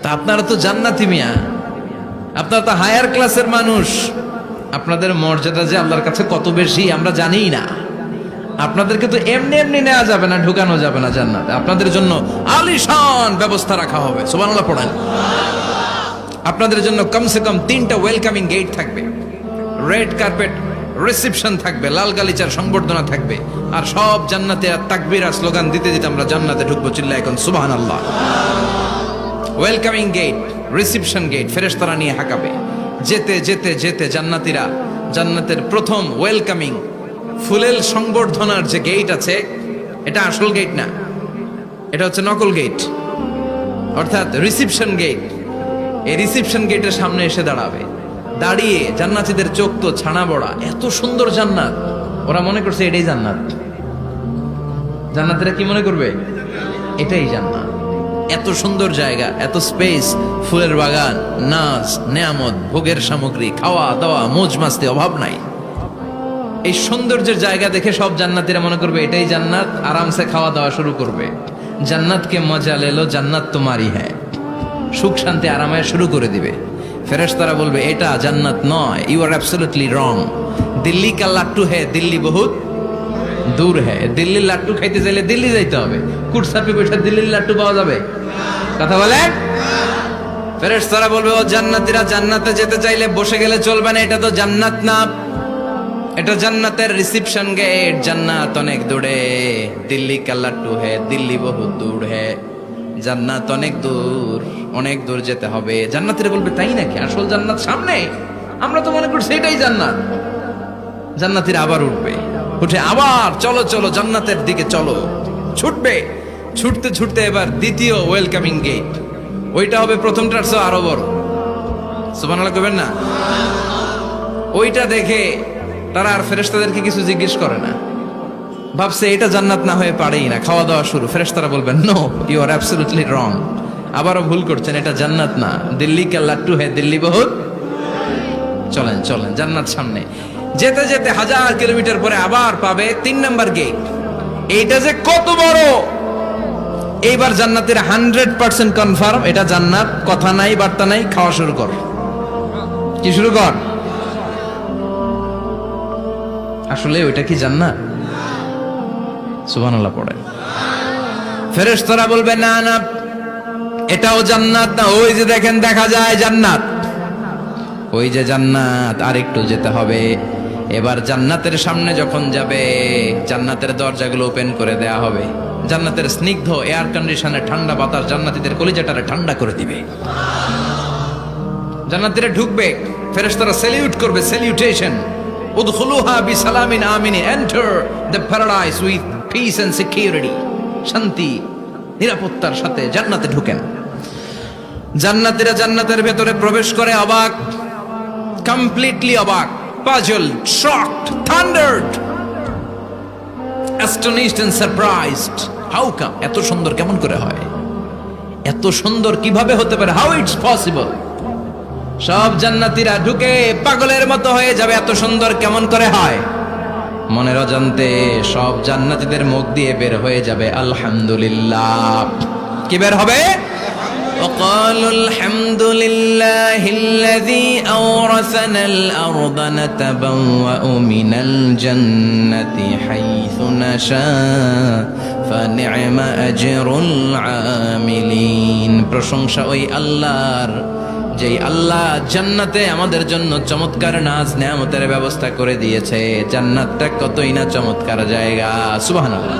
তা আপনারা তো জান্নাতি মিয়া, আপনারা তো হায়ার ক্লাসের মানুষ, আপনাদের মর্যাদা যে আল্লাহর কাছে কত বেশি আমরা জানিই না। আপনাদেরকে তো এমনি এমনি নেওয়া যাবে না, ঢুকানো যাবে না জান্নাতে। আপনাদের জন্য আলিশান ব্যবস্থা রাখা হবে। সুবহানাল্লাহ পড়েন। আপনাদের জন্য কমসে কম 3টা ওয়েলকামিং গেট থাকবে, রেড কার্পেট রিসেপশন থাকবে, লাল গালিচার সংবর্ধনা থাকবে, আর সব জান্নাতে তাকবীর আর স্লোগান দিতে দিতে আমরা জান্নাতে ঢুকবো। চিল্লায় এখন সুবহানাল্লাহ। ওয়েলকামিং গেট, রিসেপশন গেট ফেরেশতারা নিয়ে হাঁকাবে। যেতে যেতে যেতে জান্নাতীরা জান্নাতের প্রথম ওয়েলকামিং ফুলেল সংবর্ধনার যে গেট আছে, এটা আসল গেট না, এটা হচ্ছে নকল গেট, অর্থাৎ রিসেপশন গেট। এই রিসেপশন গেটের সামনে এসে দাঁড়াবে। দাঁড়িয়ে জান্নাতীদের চোখ তো ছানা বড়া, এত সুন্দর জান্নাত, ওরা মনে করছে এটাই জান্নাত। জান্নাতীরা কি মনে করবে? এটাই জান্নাত। এত সুন্দর জায়গা, এত স্পেস, ফুলের বাগান, নাচ, নেয়ামত, ভোগের সামগ্রী, খাওয়া দাওয়া, মৌজ মাস্তি, অভাব নাই। এই সৌন্দর্যের জায়গা দেখে সব জান্নাতীরা মনে করবে এটাই জান্নাত, আরামসে খাওয়া দাওয়া শুরু করবে। জান্নাতকে মজা লেলো, জান্নাত তোমারই হ্যাঁ, সুখ শান্তি আরামায় শুরু করে দিবে। ফেরেশতারা বলবে এটা জান্নাত নয়, you are absolutely wrong. Delhi কা লাট্টু হ্যাঁ, দিল্লি বহুত দূর হ্যাঁ। দিল্লির লাট্টু খাইতে চাইলে দিল্লি যাইতে হবে, কুটসাপি বৈঠা দিল্লির লাট্টু পাওয়া যাবে? কথা বলে। ফেরেশতারা বলবে ও জান্নাতীরা, জান্নাতে যেতে চাইলে বসে গেলে চলবে না, এটা তো জান্নাত না, এটা জান্নাতের রিসেপশন গেট। জান্নাত অনেক দূরে, দিল্লি কা লাট্টু হ্যাঁ, দিল্লি বহুত দূর হ্যাঁ, জান্নাত অনেক দূর, অনেক দূর যেতে হবে। জান্নাতীরা বলবে তাই নাকি, আসল জান্নাত সামনে, আমরা তো মনে করছি এটাই জান্নাত। জান্নাতীরা আবার উঠবে, উঠে আবার চলো চলো জান্নাতের দিকে চলো, ছুটবে। ছুটতে ছুটতে এবার দ্বিতীয় ওয়েলকামিং গেট, ওইটা হবে প্রথমটার চেয়ে আরো বড়। সুবহানাল্লাহ কইবেন না? ওইটা দেখে তারা আর ফেরেশতাদেরকে কিছু জিজ্ঞেস করে না, ভাবছে এটা জান্নাত না হয়ে পারেই না, খাওয়া দাওয়া শুরু। ফেরেশতারা বলবেন no, you are absolutely wrong, আবারও ভুল করছেন, এটা জান্নাত না, দিল্লি কা লাট্টু হ্যাঁ, দিল্লি বহুত। চলেন চলেন, জান্নাত সামনে। যেতে যেতে 1000 কিলোমিটার পরে আবার পাবে 3 নাম্বার গেট। এইটা যে কত বড়! এইবার জান্নাতের 100% কনফার্ম এটা জান্নাত, কথা নাই বার্তা নাই, খাওয়া শুরু কর। কি শুরু কর? আসলে ওইটা কি জান্নাত? সুবহানাল্লাহ পড়ে। ফেরেশতারা বলবে না না, এটাও জান্নাত না, ওই যে দেখেন দেখা যায় জান্নাত, ওই যে জান্নাত, আর একটু যেতে হবে। এবার জান্নাতের সামনে যখন যাবে, জান্নাতের দরজাগুলো ওপেন করে দেয়া হবে। জান্নাতের স্নিগ্ধ এয়ার কন্ডিশনের ঠান্ডা বাতাস জান্নাতীদের কলিজাটারে ঠান্ডা করে দিবে। জান্নাতীরা ঢুকবে, ফেরেশতারা স্যালিউট করবে, স্যালিউটেশন। উদখুলুহা বিসালামিন আমিন, enter the paradise with peace and security. শান্তি নিরাপত্তার সাথে জান্নাতে ঢুকেন। জান্নাতীরা জান্নাতের ভেতরে প্রবেশ করে অবাক, কমপ্লিটলি অবাক, puzzled, shocked, thundered, astonished and surprised. How come? এত সুন্দর কেমন করে হয়? এত সুন্দর কিভাবে হতে পারে? How it's possible? সব জান্নাতীরা ঢুকে পাগলের মতো হয়ে যাবে, এত সুন্দর কেমন করে হয়? মনের অজান্তে সব জান্নাতীদের মুখ দিয়ে বের হয়ে যাবে আলহামদুলিল্লাহ। কি বের হবে? وقالوا الحمد لله الذي أورثنا الأرض نتبوأ من الجنة حيث نشاء فنعم أجر العاملين। প্রশংসা ওই আল্লাহর, যেই আল্লাহ জান্নাতে আমাদের জন্য চমৎকার নাজ নেয়ামতের ব্যবস্থা করে দিয়েছে। জান্নাতটা কতই না চমৎকার জায়গা। সুবহানাল্লাহ।